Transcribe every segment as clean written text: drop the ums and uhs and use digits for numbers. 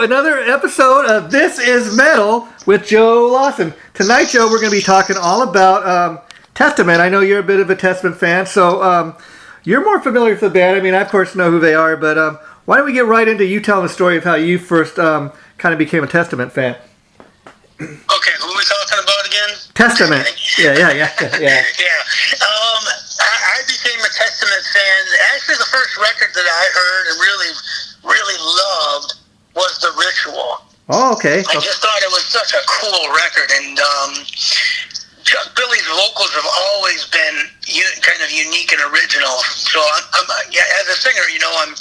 another episode of This Is Metal with Joe Lawson. Tonight, Joe, we're going to be talking all about Testament. I know you're a bit of a Testament fan, so you're more familiar with the band. I mean, I, of course, know who they are, but why don't we get right into you telling the story of how you first kind of became a Testament fan? Okay, who are we talking about again? Testament. Yeah. Yeah. I became a Testament fan. Actually, the first record that I heard and really loved was The Ritual. Oh, okay. I just thought it was such a cool record, and Chuck Billy's vocals have always been kind of unique and original. So, as a singer, I'm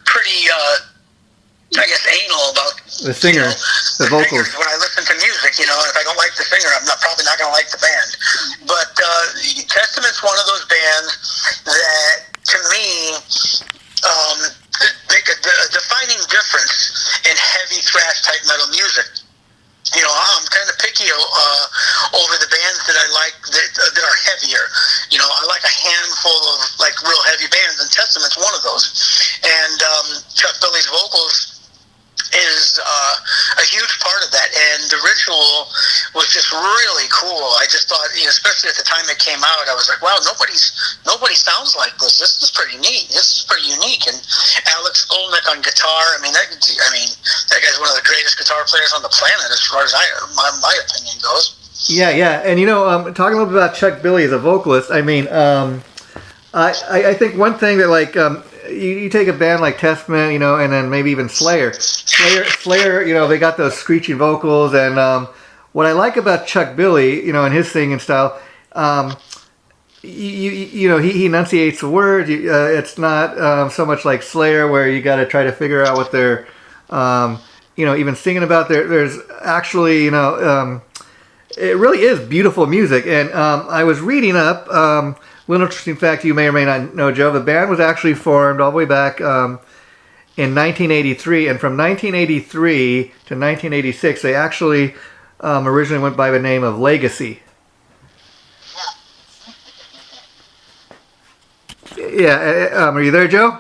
pretty, I guess, anal about the singer, the vocals. When I listen to music, if I don't like the singer, I'm probably not going to like the band. But Testament's one of those bands that, to me, make a defining difference in heavy thrash type metal music. I'm kind of picky over the bands that I like that are heavier. I like a handful of real heavy bands, and Testament's one of those. And Chuck Billy's vocals is a huge part of that, and The Ritual was just really cool. I just thought, especially at the time it came out, I was like, wow, nobody sounds like this. This is pretty neat. This is pretty unique. And Alex Skolnick on guitar. That guy's one of the greatest guitar players on the planet, as far as my opinion goes. Yeah, and talking a little bit about Chuck Billy as a vocalist, I think one thing that you take a band like Testament, and then maybe even Slayer, they got those screeching vocals, and what I like about Chuck Billy, and his singing style, he enunciates the words. It's not so much like Slayer where you got to try to figure out what they're, even singing about. There's actually, it really is beautiful music, and I was reading up. Little interesting fact you may or may not know, Joe. The band was actually formed all the way back in 1983, and from 1983 to 1986, they actually originally went by the name of Legacy. Yeah, are you there, Joe?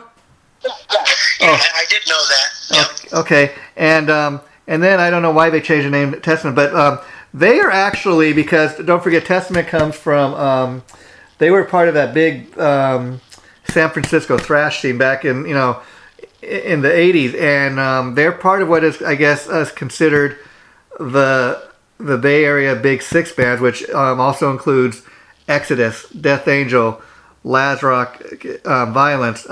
Yeah, I did know that. Yep. Okay, and then I don't know why they changed the name to Testament, but they are actually, because don't forget, Testament comes from. They were part of that big San Francisco thrash scene back in in the 80s, and they're part of what is, I guess, considered the Bay Area Big Six bands, which also includes Exodus, Death Angel, Lazarus, Violence,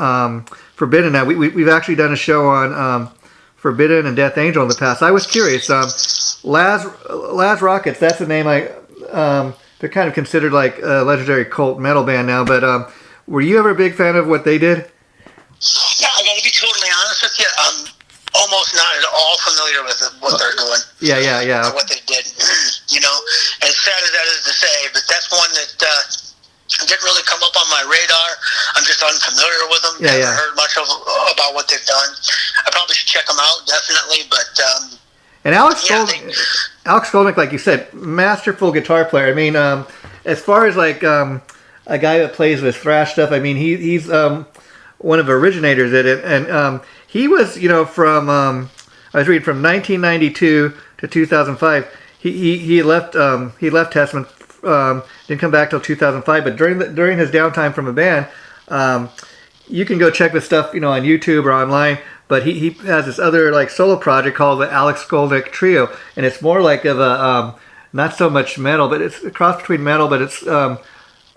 Forbidden. Now we've actually done a show on Forbidden and Death Angel in the past. I was curious. Lazarus, that's the name they're kind of considered like a legendary cult metal band now, but were you ever a big fan of what they did? Yeah, I'm going to be totally honest with you. I'm almost not at all familiar with what they're doing. Yeah. What they did. As sad as that is to say, but that's one that didn't really come up on my radar. I'm just unfamiliar with them. Yeah. Haven't heard much about what they've done. I probably should check them out, definitely, but... And Alex Skolnick, like you said, masterful guitar player. As far as a guy that plays with thrash stuff, he's one of the originators in it, and he was, from I was reading from 1992 to 2005. He left Testament, didn't come back till 2005. But during his downtime from a band, you can go check this stuff, on YouTube or online. But he has this other solo project called the Alex Skolnick Trio, and it's more like of a not so much metal, but it's a cross between metal, but it's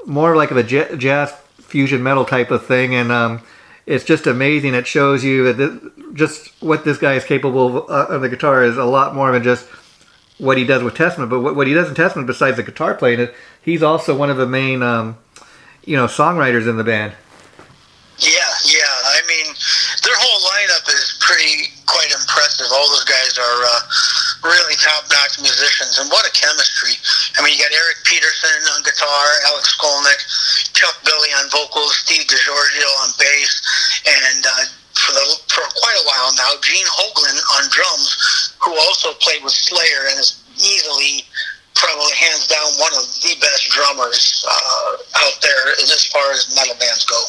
more like of a jazz fusion metal type of thing, and it's just amazing. It shows you that just what this guy is capable of on the guitar is a lot more than just what he does with Testament. But what he does in Testament, besides the guitar playing, he's also one of the main songwriters in the band. Yeah. Their whole lineup is quite impressive. All those guys are really top-notch musicians, and what a chemistry. You got Eric Peterson on guitar, Alex Skolnick, Chuck Billy on vocals, Steve DiGiorgio on bass, and for quite a while now, Gene Hoglan on drums, who also played with Slayer and is easily, probably hands down, one of the best drummers out there as far as metal bands go.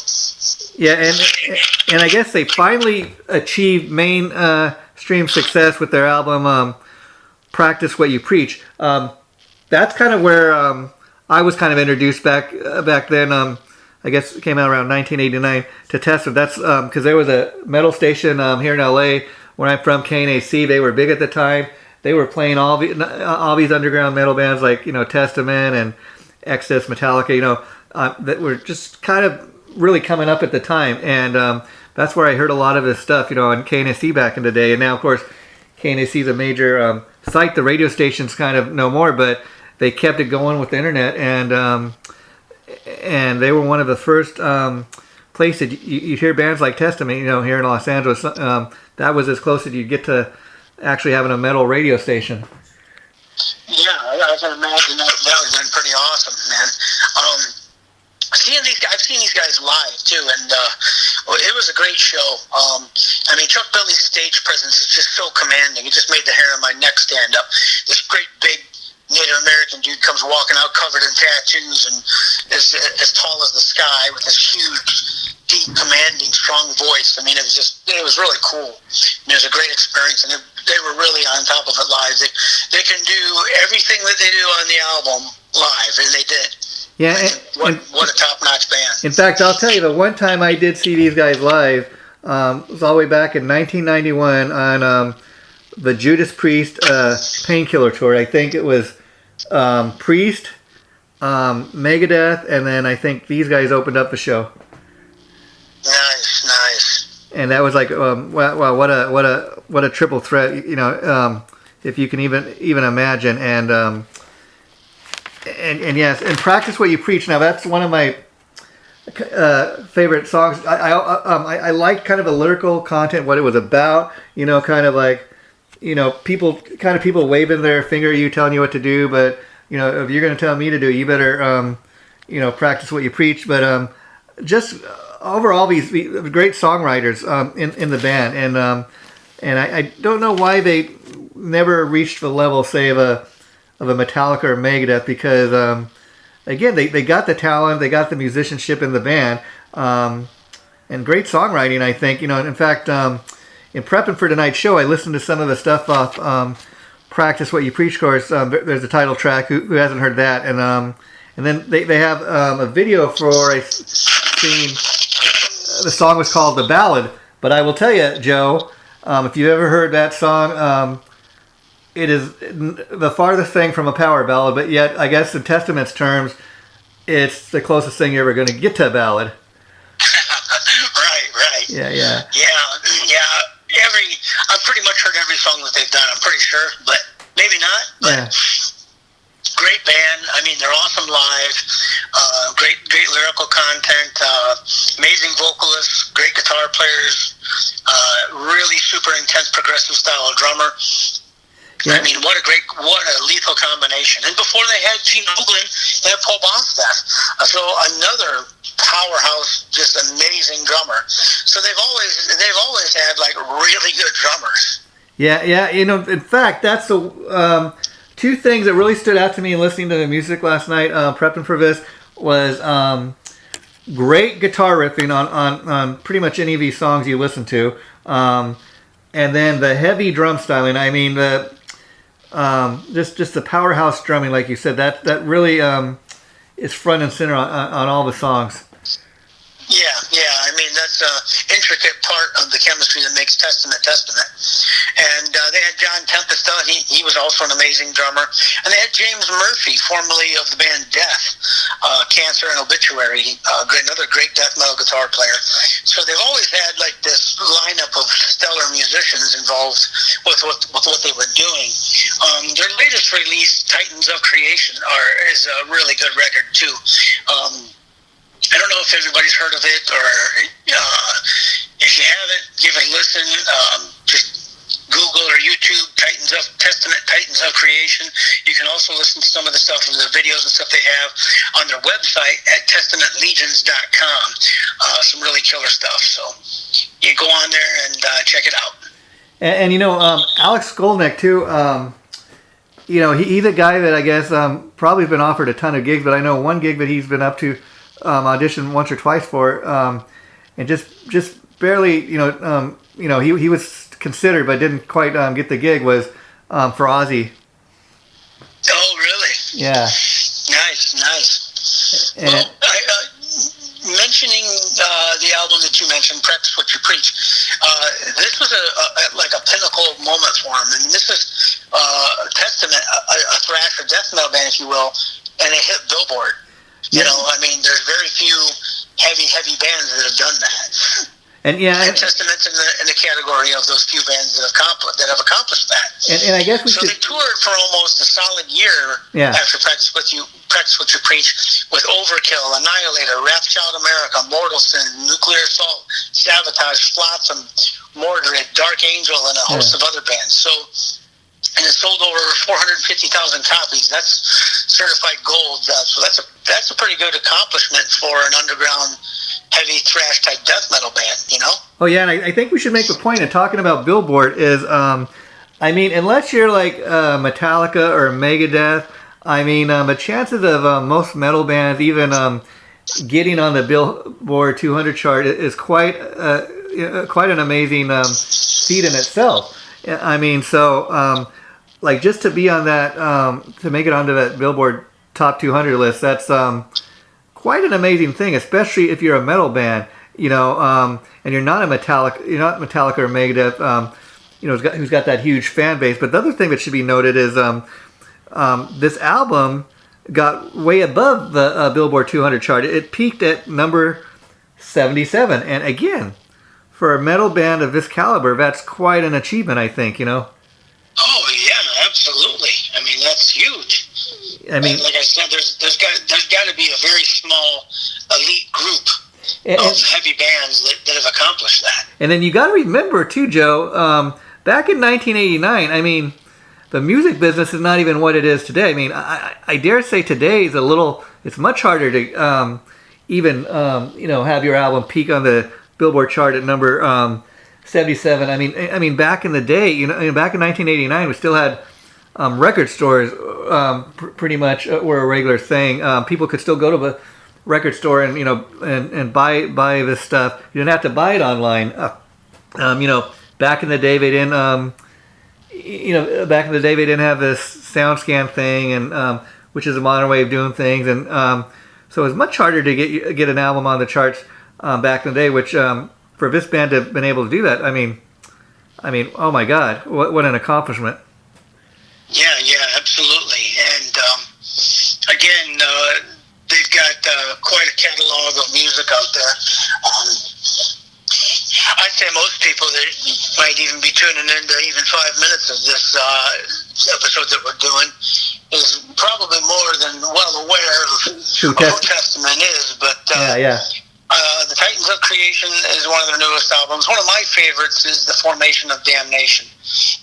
Yeah, and I guess they finally achieved mainstream mainstream success with their album "Practice What You Preach." That's kind of where I was kind of introduced back then. I guess it came out around 1989 to Testament. That's because there was a metal station here in LA where I'm from, KNAC. They were big at the time. They were playing all these underground metal bands like Testament and Exodus, Metallica. That were just kind of really coming up at the time, and that's where I heard a lot of this stuff. On KNAC back in the day, and now of course KNAC is a major site. The radio stations kind of no more, but they kept it going with the internet, and they were one of the first places you'd hear bands like Testament. Here in Los Angeles, that was as close as you'd get to actually having a metal radio station. Yeah, I can imagine that would have been pretty awesome, man. I've seen these guys live too, and it was a great show. Chuck Billy's stage presence is just so commanding. It just made the hair on my neck stand up. This great big Native American dude comes walking out covered in tattoos and is as tall as the sky with this huge, deep, commanding, strong voice. It was really cool. It was a great experience, and they were really on top of it live. They can do everything that they do on the album live, and they did. Yeah, what a top-notch band. In fact, I'll tell you, the one time I did see these guys live was all the way back in 1991 on the Judas Priest Painkiller tour. I think it was Priest, Megadeth, and then I think these guys opened up the show. Nice. And that was like, wow, what a triple threat, if you can even imagine. And yes, and Practice What You Preach. Now that's one of my favorite songs. I like kind of the lyrical content, what it was about. Kind of like, people waving their finger at you, telling you what to do. But if you're going to tell me to do it, you better practice what you preach. But just overall, these great songwriters in the band, and I don't know why they never reached the level, say, of a Metallica or Megadeth, because again, they got the talent, they got the musicianship in the band, and great songwriting. I think in fact, in prepping for tonight's show, I listened to some of the stuff off "Practice What You Preach." Of course, there's a title track. Who hasn't heard that? And then they have a video for a scene. The song was called "The Ballad." But I will tell you, Joe, if you've ever heard that song, it is the farthest thing from a power ballad, but yet, I guess in Testament's terms, it's the closest thing you're ever going to get to a ballad. Right. Yeah. I've pretty much heard every song that they've done, I'm pretty sure, but maybe not. But yeah. Great band. They're awesome live. Great lyrical content. Amazing vocalists. Great guitar players. Really super intense progressive style of drummer. Yeah. What a lethal combination. And before they had Gene Hoglan, they had Paul Bostaph. So another powerhouse, just amazing drummer. So they've always had like really good drummers. Yeah. In fact, that's the two things that really stood out to me in listening to the music last night, prepping for this, was great guitar riffing on pretty much any of these songs you listen to, and then the heavy drum styling. Just the powerhouse drumming, like you said, that really is front and center on all the songs. Yeah. That's an intricate part of the chemistry that makes Testament. And they had John Tempest. He was also an amazing drummer. And they had James Murphy, formerly of the band Death, Cancer and Obituary, another great death metal guitar player. So they've always had like this lineup of stellar musicians involved with what they were doing. Their latest release, Titans of Creation, is a really good record too. I don't know if everybody's heard of it, or if you haven't, give it a listen. Just Google or YouTube Testament, Titans of Creation. You can also listen to some of the stuff from the videos and stuff they have on their website at testamentlegions.com. Some really killer stuff. So you go on there and check it out. And Alex Skolnick too. He's a guy that I guess probably has been offered a ton of gigs, but I know one gig that he's been up to. Auditioned once or twice for, and just barely, he was considered but didn't quite get the gig was for Ozzy. Oh, really? Yeah. Nice. And Well, mentioning the album that you mentioned, Practice What You Preach, this was like a pinnacle moment for him. And this is Testament, a thrash or death metal band, if you will, and it hit Billboard. You know, I mean, there's very few heavy bands that have done that. And Testament's in the category of those few bands that have accomplished that. And I guess they toured for almost a solid year after Practice What You Preach with Overkill, Annihilator, Wrathchild America, Mortal Sin, Nuclear Assault, Sabotage, Flotsam, Mordred, Dark Angel, and a host of other bands. And it sold over 450,000 copies. That's certified gold. So that's a pretty good accomplishment for an underground heavy thrash type death metal band, you know? Oh yeah, and I think we should make a point in talking about Billboard is, I mean, unless you're like Metallica or Megadeth, I mean, the chances of most metal bands even getting on the Billboard 200 chart is quite an amazing feat in itself. I mean, so like just to be on that, to make it onto that Billboard top 200 list, that's quite an amazing thing, especially if you're a metal band, you know, and you're not Metallica or Megadeth, you know, who's got that huge fan base. But the other thing that should be noted is this album got way above the Billboard 200 chart. It peaked at number 77, and again, for a metal band of this caliber, that's quite an achievement, I think, you know. Oh yeah, absolutely. I mean, that's huge. I mean, like I said, there's got to be a very small elite group of heavy bands that have accomplished that. And then you got to remember too, Joe. Back in 1989, I mean, the music business is not even what it is today. I mean, I dare say today is it's much harder to even you know, have your album peak on the Billboard chart at number 77. I mean, back in the day, you know, back in 1989, we still had record stores pretty much were a regular thing. People could still go to the record store and, you know, and buy this stuff. You didn't have to buy it online. You know, back in the day they didn't have this SoundScan thing, and which is a modern way of doing things, and so it was much harder to get an album on the charts back in the day, which for this band to have been able to do that, I mean, oh my God, what an accomplishment. Yeah, absolutely. And again, they've got quite a catalog of music out there. I'd say most people that might even be tuning into even 5 minutes of this episode that we're doing is probably more than well aware of who Testament is. But The Titans of Creation is one of their newest albums. One of my favorites is The Formation of Damnation.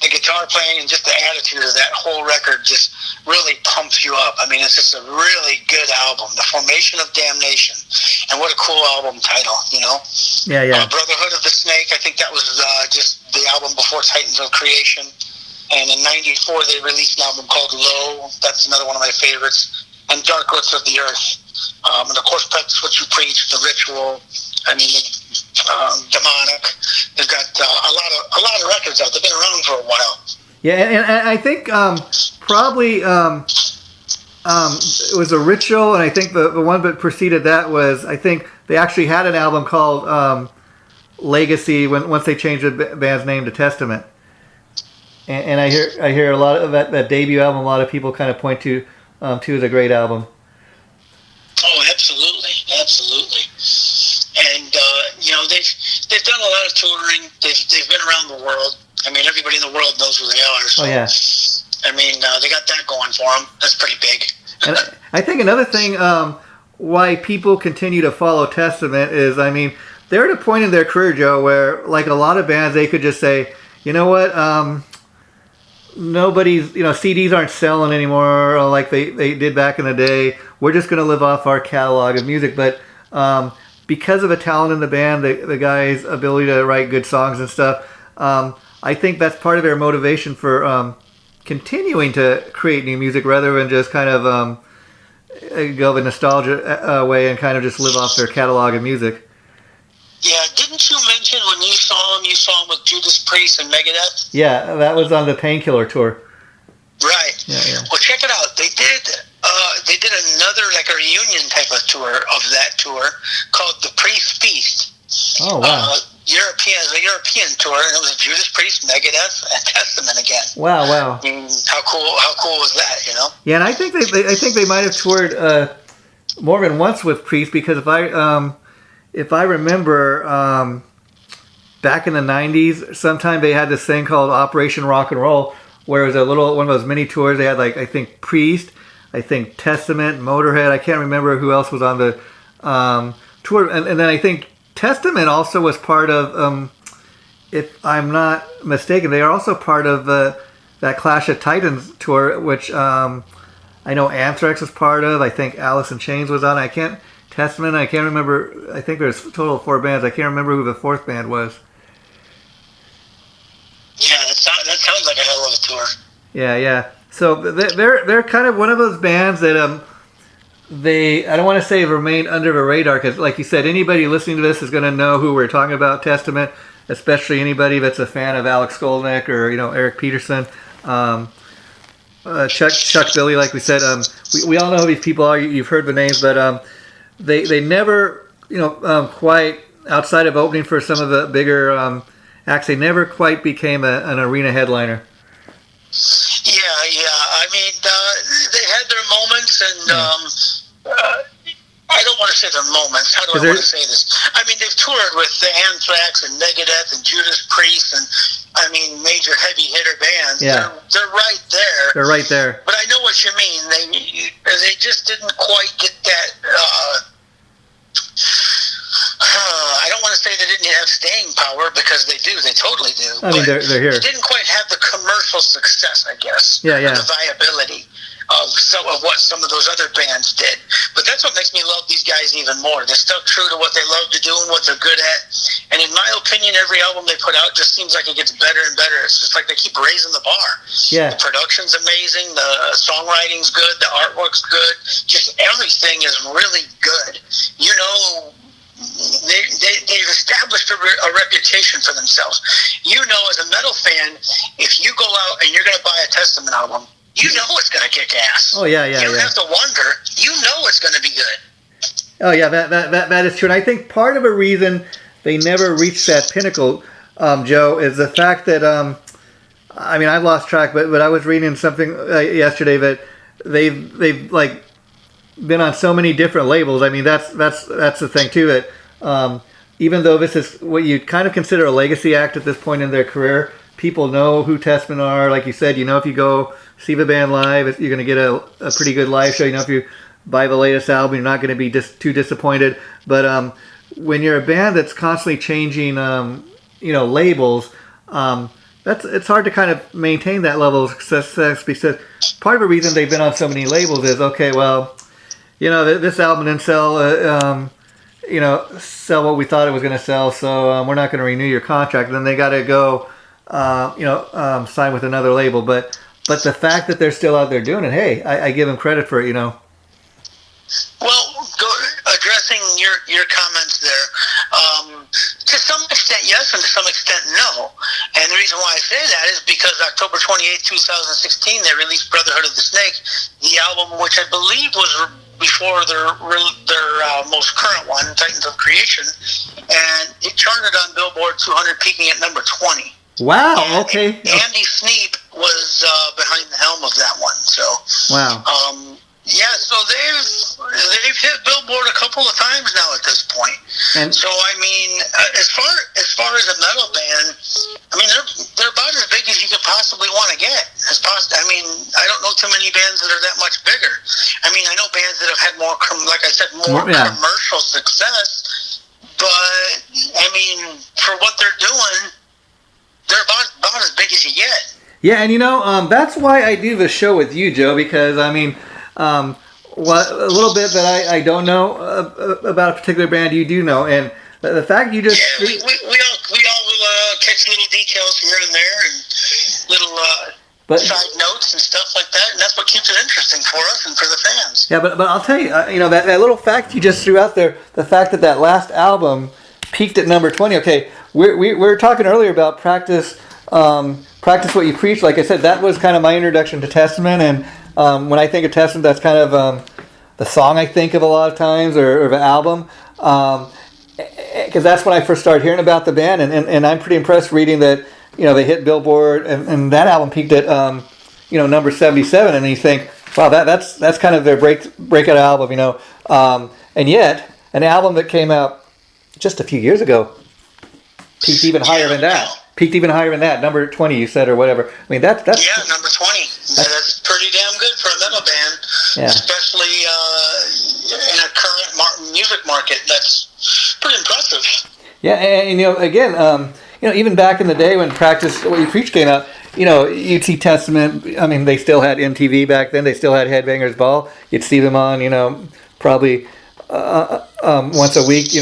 The guitar playing and just the attitude of that whole record just really pumps you up. I mean, it's just a really good album. The Formation of Damnation. And what a cool album title, you know? Yeah. Brotherhood of the Snake, I think that was just the album before Titans of Creation. And in 94, they released an album called Low. That's another one of my favorites. And Dark Roots of the Earth. And of course, Practice What You Preach, The Ritual. I mean, Demonic. They've got a lot of records out. They've been around for a while. Yeah, and I think probably it was a Ritual, and I think the one that preceded that was, I think they actually had an album called Legacy once they changed the band's name to Testament. And I hear a lot of that debut album. A lot of people kind of point to as a great album. Oh, absolutely. And you know, they've done a lot of touring. They've been around the world. I mean, everybody in the world knows who they are. So, oh yeah. I mean, they got that going for them. That's pretty big. And I think another thing why people continue to follow Testament is, I mean, they're at a point in their career, Joe, where like a lot of bands, they could just say, you know what, nobody's, you know, CDs aren't selling anymore like they did back in the day. We're just going to live off our catalog of music. But because of the talent in the band, the guy's ability to write good songs and stuff, I think that's part of their motivation for continuing to create new music rather than just kind of go the nostalgia way and kind of just live off their catalog of music. Yeah, didn't you mention when you saw him with Judas Priest and Megadeth? Yeah, that was on the Painkiller tour. Right. Yeah. Well, check it out. They did another, like a reunion type of tour of that tour called the Priest Feast. Oh, wow. The European tour, and it was Judas Priest, Megadeth, and Testament again. Wow. How cool was that, you know? Yeah, and I think they might have toured more than once with Priest, because if I remember, back in the 90s, sometime they had this thing called Operation Rock and Roll, where it was one of those mini tours. They had, like, I think Priest, I think Testament, Motorhead. I can't remember who else was on the tour. And then I think Testament also was part of, if I'm not mistaken, they are also part of that Clash of Titans tour, which I know Anthrax was part of. I think Alice in Chains was on. Testament, I can't remember. I think there's a total of 4 bands. I can't remember who the 4th band was. Yeah, that sounds like a hell of a tour. Yeah. So they're kind of one of those bands that I don't want to say remained under the radar, because, like you said, anybody listening to this is going to know who we're talking about, Testament, especially anybody that's a fan of Alex Skolnick or Eric Peterson, Chuck Billy, like we said. We all know who these people are. You've heard the names, but they never quite, outside of opening for some of the bigger acts, they never quite became an arena headliner. Yeah. I mean, they had their moments, and I don't want to say their moments. How do I want to say this? I mean, they've toured with the Anthrax and Megadeth and Judas Priest, and major heavy hitter bands. Yeah. They're right there. They're right there. But I know what you mean. They just didn't quite get that. I don't want to say they didn't have staying power, because they do. They totally do. I mean, they're here. They didn't quite have the commercial success, I guess. Yeah. The viability of what some of those other bands did. But that's what makes me love these guys even more. They stuck true to what they love to do and what they're good at. And in my opinion, every album they put out just seems like it gets better and better. It's just like they keep raising the bar. Yeah. The production's amazing. The songwriting's good. The artwork's good. Just everything is really good. They've established a reputation for themselves. As a metal fan, if you go out and you're going to buy a Testament album, you know it's going to kick ass. Oh, yeah. You don't have to wonder. You know it's going to be good. Oh, yeah, that is true. And I think part of a reason they never reached that pinnacle, Joe, is the fact that, I've lost track, but I was reading something yesterday that they've like been on so many different labels. I mean, that's the thing too, that even though this is what you kind of consider a legacy act at this point in their career, people know who Testament are. Like you said, if you go see the band live, you're going to get a pretty good live show. If you buy the latest album, you're not going to be too disappointed. But when you're a band that's constantly changing, labels, it's hard to kind of maintain that level of success, because part of the reason they've been on so many labels is, okay, well, this album didn't sell, sell what we thought it was going to sell, so we're not going to renew your contract. Then they got to go, sign with another label. But the fact that they're still out there doing it, hey, I give them credit for it, Well, addressing your comments there, to some extent yes, and to some extent no. And the reason why I say that is because October 28th, 2016, they released Brotherhood of the Snake, the album which I believe was before their most current one, Titans of Creation, and it charted on Billboard 200, peaking at number 20. Wow, and okay. Andy Sneap was behind the helm of that one. So wow. So they've hit Billboard a couple of times now at this point. And so as far as a metal band, they're about as big as you could possibly want to get. I don't know too many bands that are that much bigger. I know bands that have had more commercial success, but for what they're doing, they're about as big as you get. Yeah, and that's why I do the show with you, Joe, because a little bit that I don't know about a particular band you do know, and the fact you just we all catch little details here and there and little side notes and stuff like that, and that's what keeps it interesting for us and for the fans. Yeah, but I'll tell you, that little fact you just threw out there, the fact that last album peaked at number 20. Okay, we were talking earlier about practice what you preach. Like I said, that was kind of my introduction to Testament, and when I think of Testament, that's kind of the song I think of a lot of times, or the album, because that's when I first started hearing about the band, and I'm pretty impressed reading that they hit Billboard, and that album peaked at number 77, and you think, wow, that's kind of their breakout album, and yet an album that came out just a few years ago peaked even higher than that. Peaked even higher than that, number 20, you said, or whatever. I mean, that's number 20. That's pretty damn good for a metal band, especially in a current music market. That's pretty impressive. Yeah, and again, even back in the day when Practice What You Preach came out, you'd see Testament. I mean, they still had MTV back then. They still had Headbangers Ball. You'd see them on, probably once a week,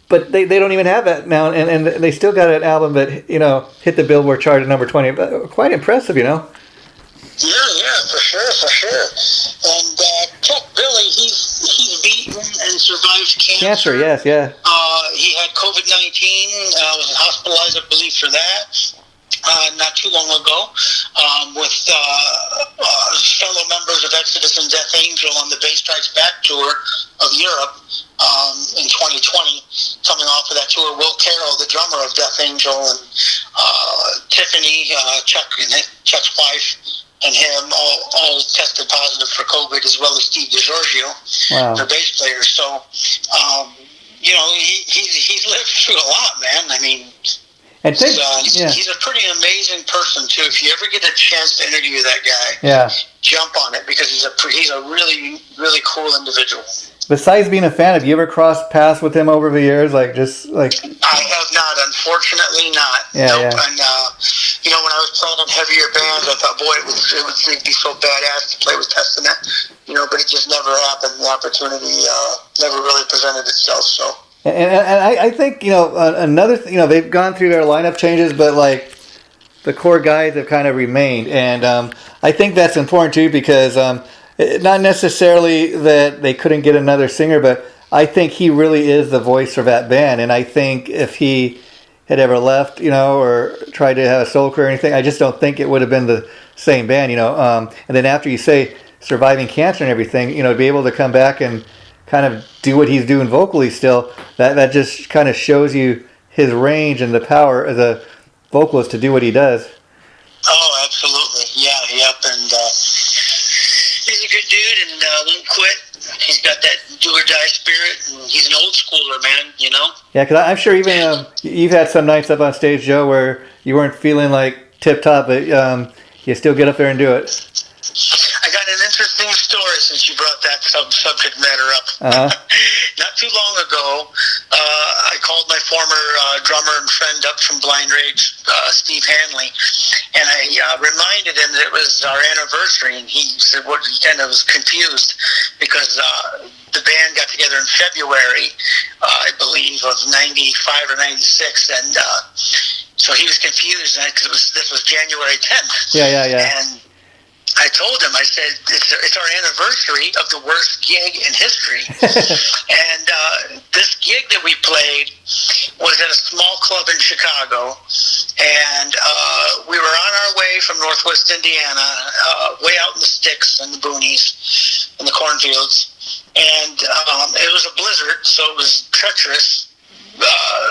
but they don't even have that now, and they still got an album that hit the Billboard chart at number 20. But quite impressive, Yeah, for sure. And Chuck Billy, he's beaten and survived cancer. Yes, yeah. He had COVID-19. Was hospitalized, I believe, for that. Not too long ago, with fellow members of Exodus and Death Angel on the Bass Strikes Back tour of Europe in 2020. Coming off of that tour, Will Carroll, the drummer of Death Angel, and Tiffany, Chuck's wife, and him all tested positive for COVID, as well as Steve DiGiorgio, their bass player. So, he's lived through a lot, man. I mean, he's a pretty amazing person too. If you ever get a chance to interview that guy, jump on it, because he's a really, really cool individual. Besides being a fan, have you ever crossed paths with him over the years? I have not, unfortunately not. Nope. And when I was playing in heavier bands, I thought, boy, it would be so badass to play with Testament. But it just never happened. The opportunity never really presented itself. So. And I think another they've gone through their lineup changes, but the core guys have kind of remained, and I think that's important too, because not necessarily that they couldn't get another singer, but I think he really is the voice of that band, and I think if he had ever left, or tried to have a solo career or anything, I just don't think it would have been the same band, and then after you say surviving cancer and everything, to be able to come back and kind of do what he's doing vocally still, that just kind of shows you his range and the power as a vocalist to do what he does. Oh, absolutely. Yep. And he's a good dude and won't quit. He's got that do or die spirit, and he's an old schooler, man, Yeah, because I'm sure even you've had some nights up on stage, Joe, where you weren't feeling tip-top, but you still get up there and do it. I got an interesting story since you brought that subject matter up. Not too long ago, I called my former drummer and friend up from Blind Rage, Steve Hanley, and I reminded him that it was our anniversary, and he said, he kind of was confused because the band got together in February, I believe, of 95 or 96, and so he was confused because this was January 10th. Yeah. And I told him, I said, it's our anniversary of the worst gig in history. And this gig that we played was at a small club in Chicago. And we were on our way from Northwest Indiana, way out in the sticks and the boonies and the cornfields. And it was a blizzard, so it was treacherous.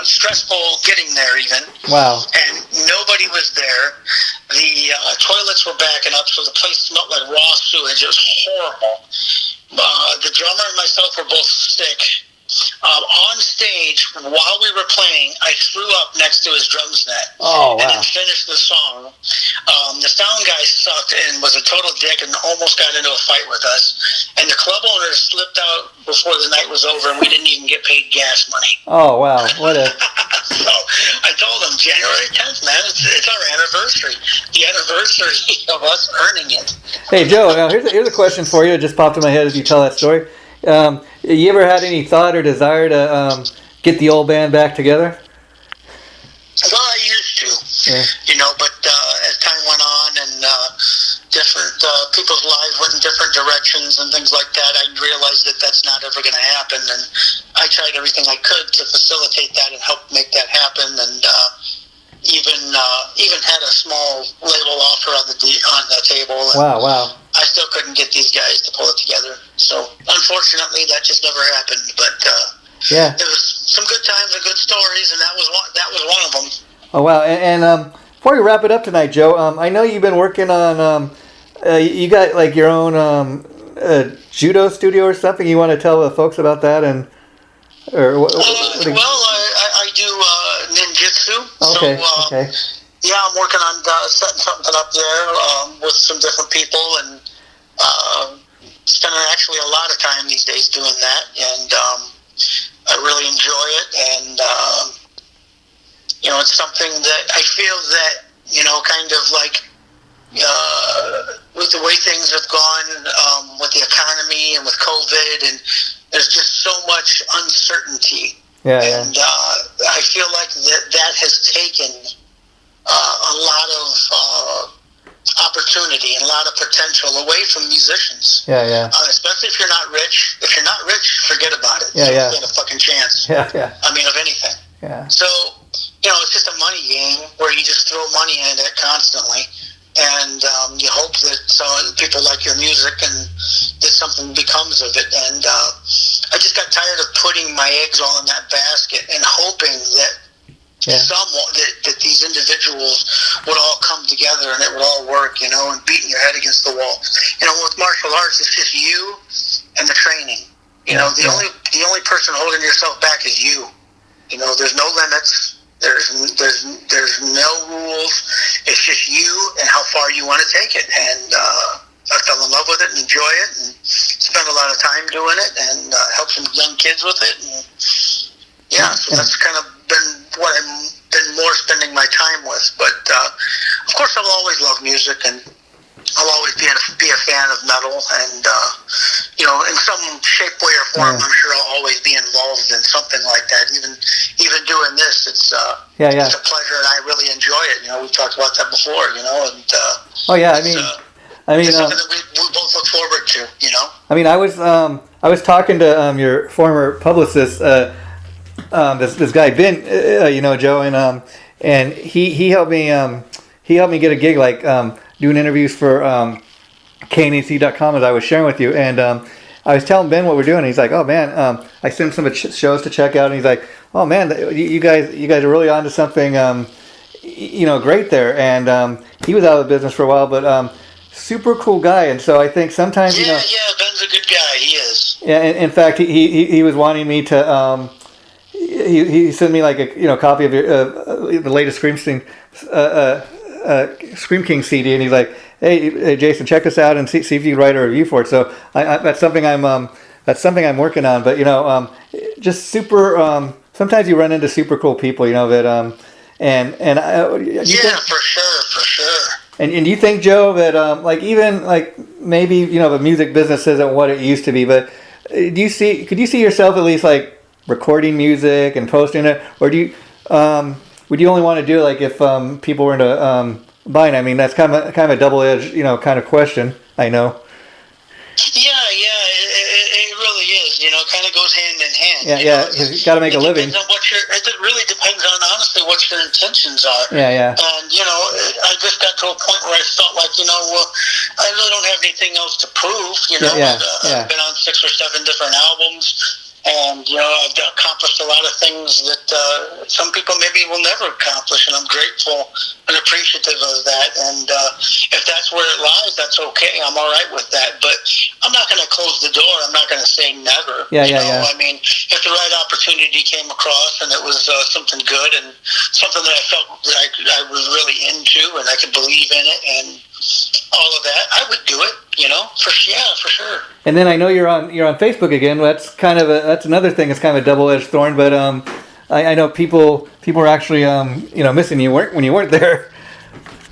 Stressful getting there even. Wow. And nobody was there. The toilets were backing up, so the place smelled like raw sewage. It was horrible. The drummer and myself were both sick. On stage, while we were playing, I threw up next to his drum set. Oh, wow. And then finished the song. The sound guy sucked and was a total dick and almost got into a fight with us. And the club owner slipped out before the night was over, and we didn't even get paid gas money. Oh, wow. What a... So I told him, January 10th, man, it's our anniversary. The anniversary of us earning it. Hey, Joe, now here's a question for you. It just popped in my head as you tell that story. You ever had any thought or desire to get the old band back together? Well, I used to, but as time went on and different people's lives went in different directions and things like that, I realized that that's not ever going to happen. And I I tried everything I could to facilitate that and help make that happen, and even had a small label offer on the table. And Wow. I still couldn't get these guys to pull it together. So unfortunately, that just never happened. But yeah, there was some good times and good stories, and that was one of them. Oh wow, and before we wrap it up tonight, Joe, I know you've been working on you got like your own judo studio or something. You want to tell the folks about that Well, I do ninjutsu. Okay. So, Okay. Yeah, I'm working on setting something up there with some different people, and spending actually a lot of time these days doing that, and I really enjoy it, and it's something that I feel that kind of like with the way things have gone with the economy and with COVID, and there's just so much uncertainty. Yeah. And I feel like that has taken a lot of opportunity and a lot of potential away from musicians. Yeah. Especially if you're not rich. If you're not rich, forget about it. Yeah. You don't stand a fucking chance. Yeah. I mean, of anything. Yeah. So, it's just a money game where you just throw money at it constantly. And you hope that people like your music and that something becomes of it. And I just got tired of putting my eggs all in that basket and hoping that that these individuals would all come together and it would all work, and beating your head against the wall. With martial arts, it's just you and the training. The only person holding yourself back is you. There's no limits. There's no rules. It's just you and how far you want to take it. And I fell in love with it and enjoy it, and spend a lot of time doing it, and help some young kids with it. And so that's kind of been what I've been more spending my time with. But of course, I'll always love music, and I'll always be a fan of metal, and in some shape, way, or form, I'm sure I'll always be involved in something like that. Even doing this, it's a pleasure, and I really enjoy it. We've talked about that before, and it's something that we both look forward to. I mean, I was talking to your former publicist, this guy Ben, Joe, and he helped me get a gig, like doing interviews for KNAC.com, as I was sharing with you, and I was telling Ben what we're doing, and he's like, oh man, I sent some shows to check out, and he's like, oh man, you guys are really onto something great there. And he was out of the business for a while, but super cool guy. And so I think sometimes Ben's a good guy. He is. Yeah, in fact, he was wanting me to he sent me like a copy of your the latest Scream King CD, and he's like, hey Jason, check this out and see if you can write a review for it. So that's something I'm working on. But just super. Sometimes you run into super cool people, that for sure. And you think, Joe, that even maybe the music business isn't what it used to be, but could you see yourself at least like recording music and posting it, or would you only want to do it if people were into buying? I mean, that's kind of a double-edged kind of question. I know. It really is. Kind of goes hand in hand. Yeah. You got to make a living. It really depends on honestly what your intentions are. Yeah. And I just got to a point where I felt like I really don't have anything else to prove. I've been on 6 or 7 different albums. And, I've accomplished a lot of things that some people maybe will never accomplish, and I'm grateful and appreciative of that. And if that's where it lies, that's okay. I'm all right with that. But I'm not going to close the door. I'm not going to say never. Yeah. I mean, if the right opportunity came across and it was something good and something that I felt that I was really into and I could believe in it and all of that, I would do it, for sure. And then I know you're on Facebook again. That's that's another thing. It's kind of a double-edged thorn, but I know people are actually missing you when you weren't there.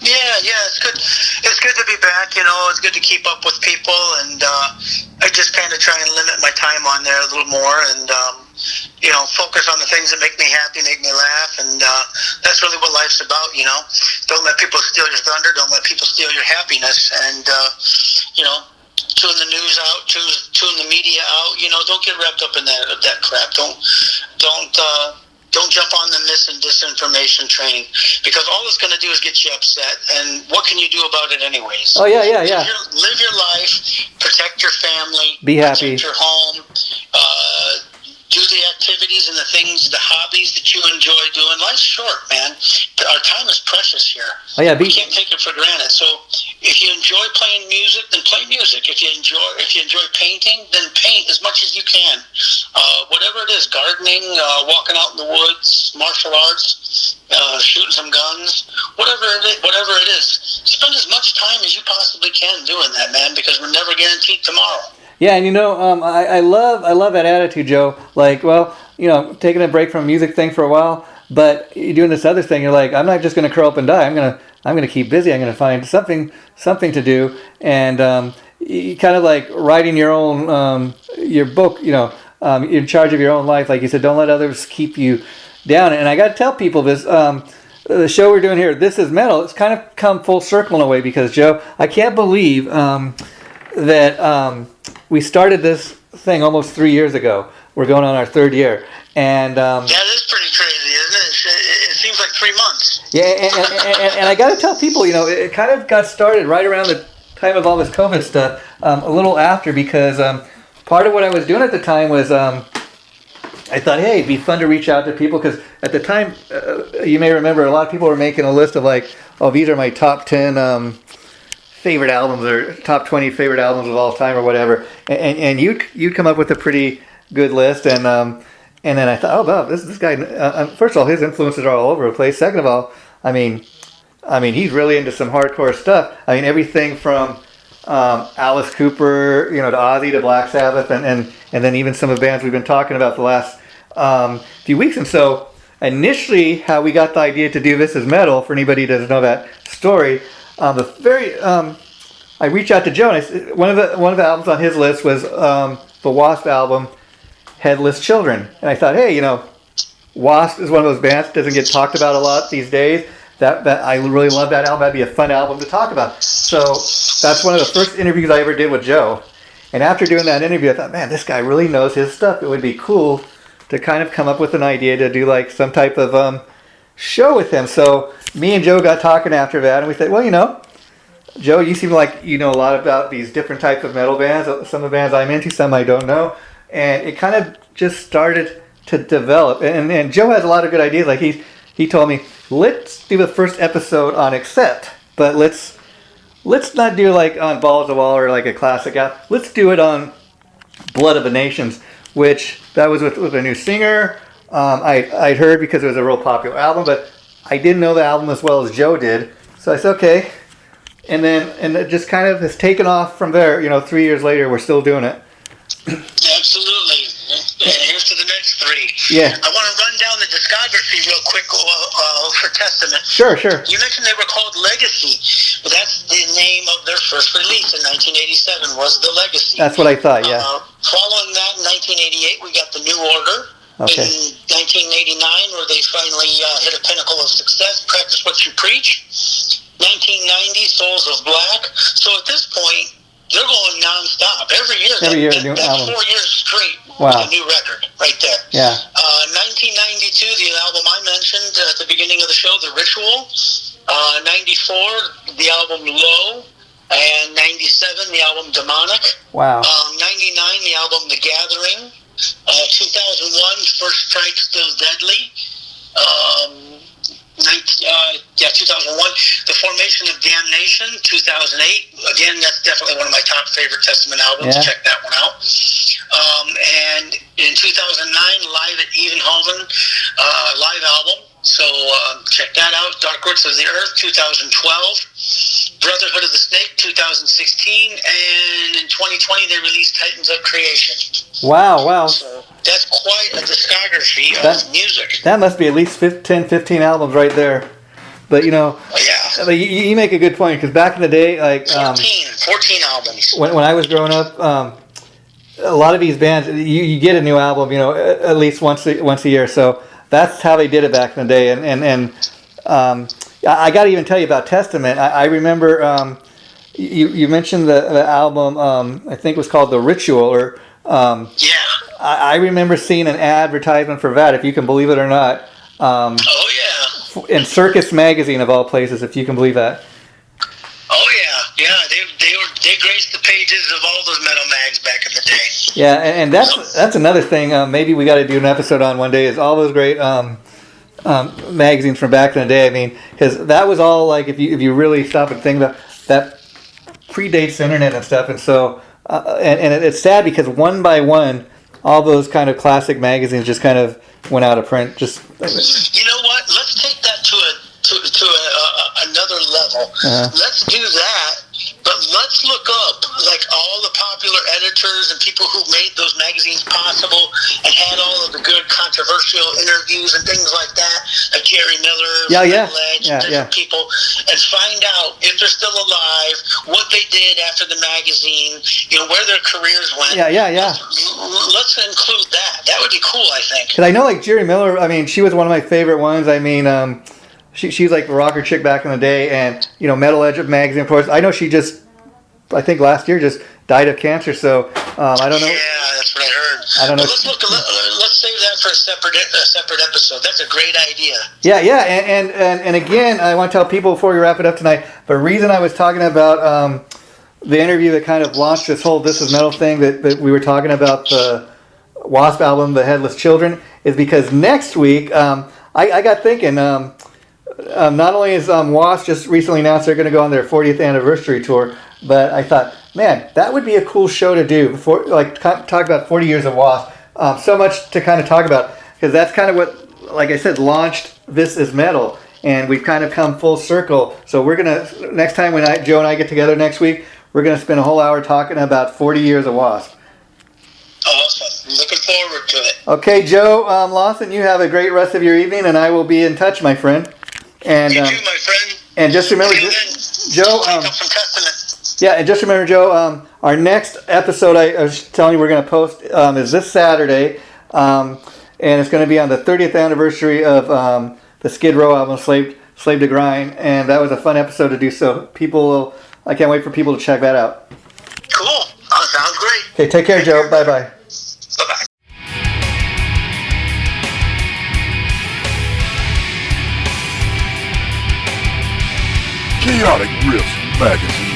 Yeah, it's good. It's good to be back. It's good to keep up with people, and I just kind of try and limit my time on there a little more, and focus on the things that make me happy, make me laugh, and that's really what life's about. Don't let people steal your thunder. Don't let people steal your happiness, and tune the news out, tune the media out. don't get wrapped up in that crap. Don't jump on the mis and disinformation train, because all it's going to do is get you upset. And what can you do about it anyways? Oh, yeah. Live your life, protect your family, be happy, protect your home, do the activities and the things, the hobbies that you enjoy doing. Life's short, man. Our time is precious here. Oh, yeah, we can't take it for granted. So if you enjoy playing music, then play music. If you enjoy painting, then paint as much as you can. Whatever it is, gardening, walking out in the woods, martial arts, shooting some guns, whatever it is, spend as much time as you possibly can doing that, man, because we're never guaranteed tomorrow. Yeah, and I love that attitude, Joe. Like, well, taking a break from a music thing for a while, but you're doing this other thing. You're like, I'm not just going to curl up and die. I'm gonna keep busy. I'm gonna find something to do, and you kind of like writing your own your book. In charge of your own life, like you said. Don't let others keep you down. And I got to tell people this. The show we're doing here, This Is Metal, it's kind of come full circle in a way, because, Joe, I can't believe that we started this thing almost 3 years ago. We're going on our third year. And that is pretty crazy, isn't it? It seems like 3 months. Yeah, and I got to tell people, it kind of got started right around the time of all this COVID stuff, a little after, because part of what I was doing at the time was I thought, hey, it'd be fun to reach out to people, because at the time, you may remember, a lot of people were making a list of like, oh, these are my top 10 favorite albums, or top 20 favorite albums of all time, or whatever. And you'd come up with a pretty good list, and then I thought, oh, wow, this guy. First of all, his influences are all over the place. Second of all, I mean, he's really into some hardcore stuff. I mean, everything from Alice Cooper, to Ozzy, to Black Sabbath, and then even some of the bands we've been talking about the last few weeks. And so, initially, how we got the idea to do This Is Metal, for anybody who doesn't know that story, I reached out to Joe, and one of the albums on his list was the Wasp album, Headless Children. And I thought, hey, Wasp is one of those bands that doesn't get talked about a lot these days. That I really love that album. That'd be a fun album to talk about. So that's one of the first interviews I ever did with Joe. And after doing that interview, I thought, man, this guy really knows his stuff. It would be cool to kind of come up with an idea to do like some type of show with him. So me and Joe got talking after that, and we said, well, Joe, you seem like you know a lot about these different types of metal bands. Some of the bands I'm into, some I don't know. And it kind of just started to develop. And Joe has a lot of good ideas. Like he told me, let's do the first episode on Accept, but let's not do like on Balls of Wall or like a classic album. Let's do it on Blood of the Nations, which that was with a new singer. I'd heard because it was a real popular album, but I didn't know the album as well as Joe did. So I said, okay. And it just kind of has taken off from there. 3 years later, we're still doing it. Absolutely. And here's to the next 3. Yeah. I want to run down the discography real quick for Testament. Sure. You mentioned they were called Legacy, but that's the name of their first release in 1987 was The Legacy. That's what I thought, yeah. Following that, in 1988, we got The New Order. Okay. In 1989, where they finally hit a pinnacle of success, Practice What You Preach. 1990, Souls of Black. So at this point, they're going non-stop. Every year, new that's album. 4 years straight. Wow. With a new record right there. Yeah. 1992, the album I mentioned at the beginning of the show, The Ritual. 94, the album Low. And 97, the album Demonic. Wow. 99, the album The Gathering. 2001, First Strike Still Deadly. 2001, The Formation of Damnation, 2008. Again, that's definitely one of my top favorite Testament albums. Yeah. Check that one out. And in 2009, Live at Evenhoven, live album. So check that out. Dark Roots of the Earth, 2012. Brotherhood of the Snake, 2016. And in 2020, they released Titans of Creation. Wow. So that's quite a discography of music. That must be at least 10, 15 albums right there. But, yeah. You make a good point, because back in the day, like 14 albums. When I was growing up, a lot of these bands, you get a new album, at least once a year. So that's how they did it back in the day. And I got to even tell you about Testament. I remember you mentioned the album. I think it was called The Ritual, or yeah. I remember seeing an advertisement for that, if you can believe it or not. Oh yeah. In Circus Magazine of all places, if you can believe that. Oh yeah. They graced the pages of all those metal mags back in the day. Yeah, and that's another thing. Maybe we got to do an episode on one day. Is all those great magazines from back in the day. I mean, because that was all like if you really stop and think about that predates the internet and stuff, and so and it's sad because one by one, all those kind of classic magazines just kind of went out of print. Just you know what? Let's take that to another level. Let's do that, but let's look up like all the popular editors and people who made those magazines possible and had all of the good controversial interviews and things like that, like Jerry Miller, different people, and find out if they're still alive, what they did after the magazine, where their careers went. Let's include that. That would be cool, I think. Because I know, like Jerry Miller, I mean, she was one of my favorite ones. I mean, she's like the rocker chick back in the day, and Metal Edge magazine, of course. I know she just, I think last year, just died of cancer. So I don't know. Yeah, that's what I heard. I don't know. Let's save that for a separate episode. That's a great idea. Yeah, and again, I want to tell people before we wrap it up tonight. The reason I was talking about the interview that kind of launched this whole "This Is Metal" thing that we were talking about the Wasp album, "The Headless Children," is because next week I got thinking. Not only is Wasp just recently announced they're going to go on their 40th anniversary tour, but I thought, man, that would be a cool show to do. Talk about 40 years of Wasp. So much to kind of talk about, because that's kind of what, like I said, launched This Is Metal, and we've kind of come full circle. So we're gonna next time when Joe and I get together next week, we're gonna spend a whole hour talking about 40 years of Wasp. Awesome. Looking forward to it. Okay, Joe, Lawson, you have a great rest of your evening, and I will be in touch, my friend. And you too, my friend. And just remember, Joe. And just remember, Joe. Our next episode, I was telling you, we're going to post is this Saturday, and it's going to be on the 30th anniversary of the Skid Row album, "Slave to Grind," and that was a fun episode to do. So I can't wait for people to check that out. Cool. Sounds great. Okay, take care, Joe. Bye bye. Bye bye. Chaotic Riffs Magazine.